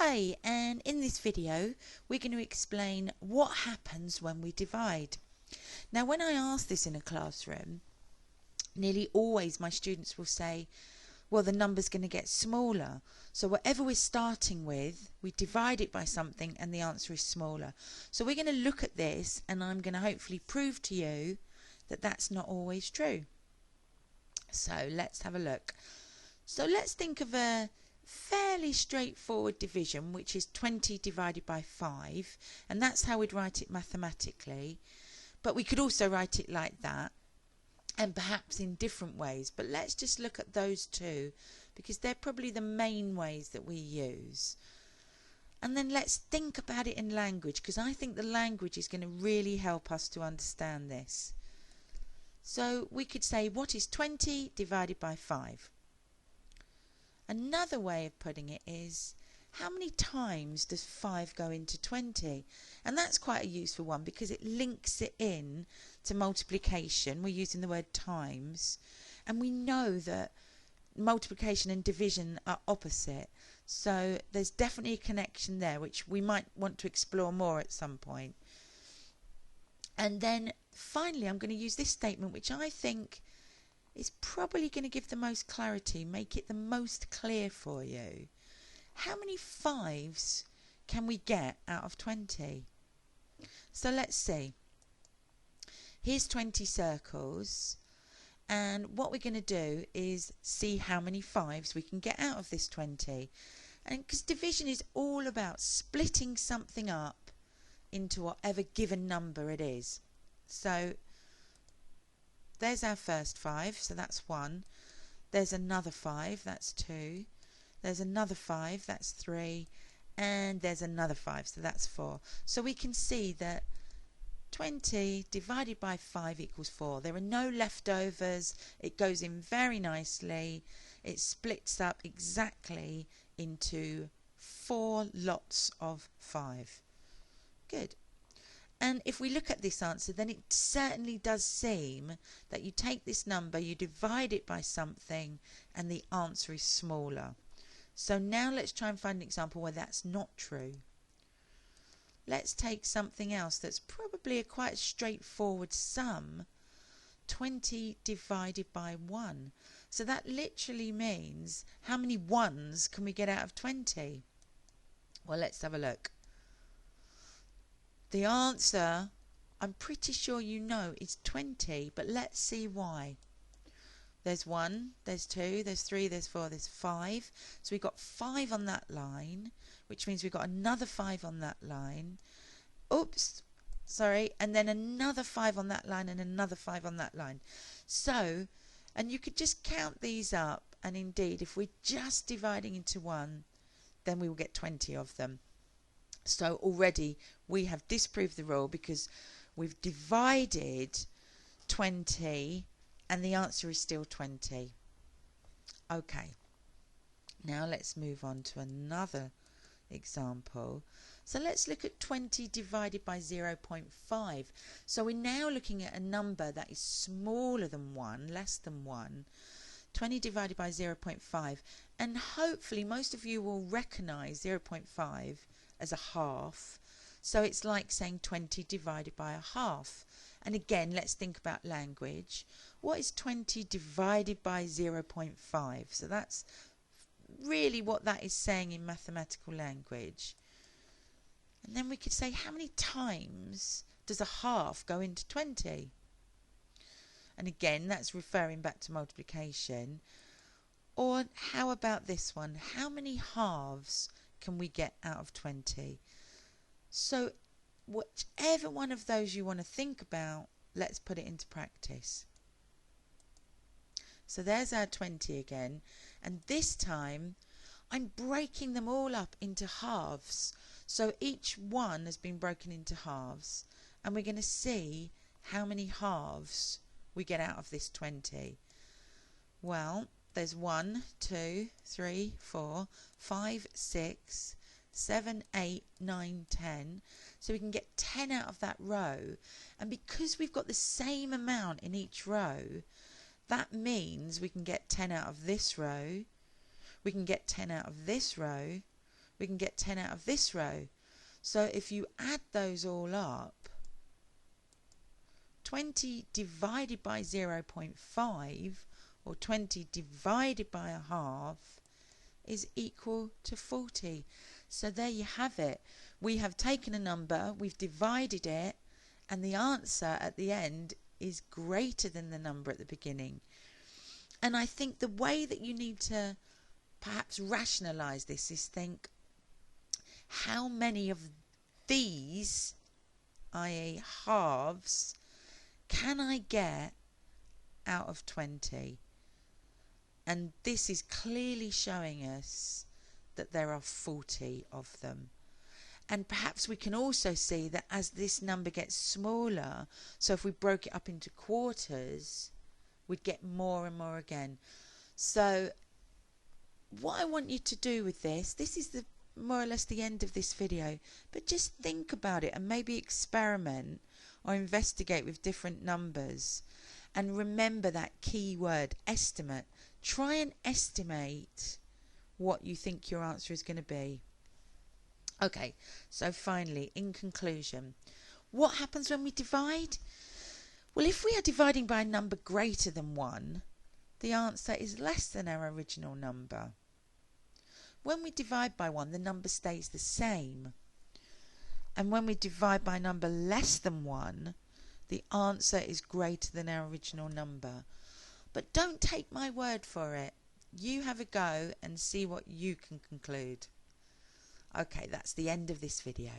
Hi, and in this video we're going to explain what happens when we divide. Now, when I ask this in a classroom, nearly always my students will say, well, the number's going to get smaller. So whatever we're starting with, we divide it by something and the answer is smaller. So we're going to look at this and I'm going to hopefully prove to you that that's not always true. So let's have a look. So let's think of a fairly straightforward division, which is 20 divided by 5, and that's how we'd write it mathematically. But we could also write it like that, and perhaps in different ways. But let's just look at those two, because they're probably the main ways that we use. And then let's think about it in language, because I think the language is going to really help us to understand this. So we could say, what is 20 divided by 5? Another way of putting it is, how many times does 5 go into 20? And that's quite a useful one because it links it in to multiplication. We're using the word times. And we know that multiplication and division are opposite. So there's definitely a connection there, which we might want to explore more at some point. And then finally, I'm going to use this statement, which I think is probably going to give the most clarity, make it the most clear for you. How many 5s can we get out of 20? So let's see. Here's 20 circles, and what we're going to do is see how many 5s we can get out of this 20. And because division is all about splitting something up into whatever given number it is. So there's our first 5, so that's 1. There's another 5, that's 2. There's another 5, that's 3. And there's another 5, so that's 4. So we can see that 20 divided by 5 equals 4. There are no leftovers. It goes in very nicely. It splits up exactly into 4 lots of 5. Good. And if we look at this answer, then it certainly does seem that you take this number, you divide it by something, and the answer is smaller. So now let's try and find an example where that's not true. Let's take something else that's probably a quite straightforward sum. 20 divided by 1. So that literally means, how many 1s can we get out of 20? Well, let's have a look. The answer, I'm pretty sure you know, is 20, but let's see why. There's 1, there's 2, there's 3, there's 4, there's 5. So we've got 5 on that line, which means we've got another 5 on that line. Oops, sorry, and then another 5 on that line and another 5 on that line. So, and you could just count these up, and indeed, if we're just dividing into 1, then we will get 20 of them. So already we have disproved the rule because we've divided 20 and the answer is still 20. Okay, now let's move on to another example. So let's look at 20 divided by 0.5. So we're now looking at a number that is smaller than 1, less than 1. 20 divided by 0.5, and hopefully most of you will recognise 0.5 as a half, so it's like saying 20 divided by a half. And again, let's think about language. What is 20 divided by 0.5? So that's really what that is saying in mathematical language. And then we could say, how many times does a half go into 20? And again, that's referring back to multiplication. Or how about this one? How many halves can we get out of 20? So whichever one of those you want to think about, let's put it into practice. So there's our 20 again, and this time I'm breaking them all up into halves. So each one has been broken into halves, and we're going to see how many halves we get out of this 20. Well, there's 1, 2, 3, 4, 5, 6, 7, 8, 9, 10. So we can get 10 out of that row. And because we've got the same amount in each row, that means we can get 10 out of this row. We can get 10 out of this row. we can get 10 out of this row. So if you add those all up, 20 divided by 0.5 or 20 divided by a half is equal to 40. So there you have it. We have taken a number, we've divided it, and the answer at the end is greater than the number at the beginning. And I think the way that you need to perhaps rationalise this is think, how many of these, i.e. halves, can I get out of 20? And this is clearly showing us that there are 40 of them. And perhaps we can also see that as this number gets smaller, so if we broke it up into quarters, we'd get more and more again. So what I want you to do with this is the more or less the end of this video, but just think about it and maybe experiment or investigate with different numbers. And remember that key word, estimate. Try and estimate what you think your answer is going to be. Okay, so finally, in conclusion, what happens when we divide? Well, if we are dividing by a number greater than 1, the answer is less than our original number. When we divide by 1, the number stays the same. And when we divide by a number less than 1, the answer is greater than our original number. But don't take my word for it. You have a go and see what you can conclude. Okay, that's the end of this video.